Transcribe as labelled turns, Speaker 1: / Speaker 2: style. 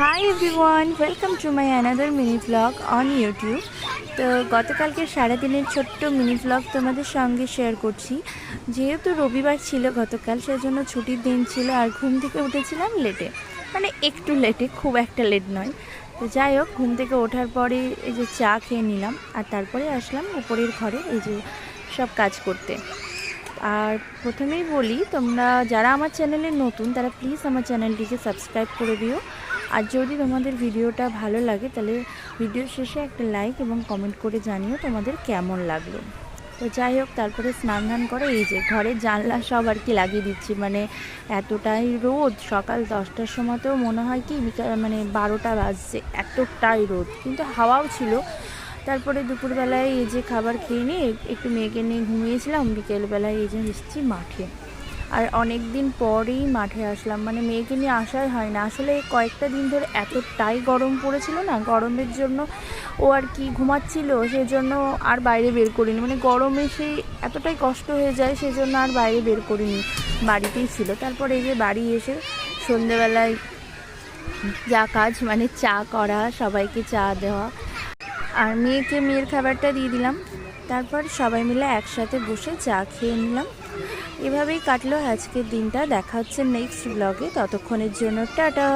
Speaker 1: Hi everyone, welcome to my another mini blog on YouTube. তো গতকালকে সারাদিনের ছোট্ট মিনি ব্লগ তোমাদের সঙ্গে শেয়ার করছি। যেহেতু রবিবার ছিল গতকাল, সেজন্য ছুটির দিন ছিল আর ঘুম থেকে উঠেছিলাম লেটে, মানে একটু লেটে, খুব একটা লেট নয়। তো যাই হোক, ঘুম থেকে ওঠার পরে এই যে চা খেয়ে নিলাম আর তারপরে আসলাম উপরের ঘরে এই যে সব কাজ করতে। আর প্রথমেই বলি, তোমরা যারা আমার চ্যানেলে নতুন তারা প্লিজ আমার চ্যানেলটিকে সাবস্ক্রাইব করে দিও। আর যদি তোমাদের ভিডিওটা ভালো লাগে তাহলে ভিডিও শেষে একটা লাইক এবং কমেন্ট করে জানিও তোমাদের কেমন লাগলো। তো যাই হোক, তারপরে স্নান ধান করে এই যে ঘরের জানলা সব আর কি লাগিয়ে দিচ্ছি। মানে এতটাই রোদ, সকাল 10টার সময়তেও মনে হয় কি বিকাল মানে 12টা বাজছে, এতটাই রোদ, কিন্তু হাওয়াও ছিল। তারপরে দুপুরবেলায় এই যে খাবার খেয়ে নিয়ে একটু মেয়েকে নিয়ে ঘুমিয়েছিলাম। বিকেলবেলায় এই যে এসেছি মাঠে, আর অনেক দিন পরেই মাঠে আসলাম। মানে মেয়েকে নিয়ে আসাই হয় না আসলে, কয়েকটা দিন ধরে এতটাই গরম পড়েছিল না, গরমের জন্য ও আর কি ঘুমাচ্ছিল, সেই জন্য আর বাইরে বের করিনি। মানে গরমে সেই এতটাই কষ্ট হয়ে যায়, সেই জন্য আর বাইরে বের করিনি, বাড়িতেই ছিল। তারপর এই যে বাড়ি এসে সন্ধেবেলায় যা কাজ, মানে চা করা, সবাইকে চা দেওয়া, আর মেয়েকে মেয়ের খাবারটা দিয়ে দিলাম। তারপর সবাই মিলে একসাথে বসে চা খেয়ে নিলাম। এভাবেই কাটলো আজকের দিনটা। দেখা হচ্ছে নেক্সট ব্লগে, ততক্ষণের জন্য টাটা।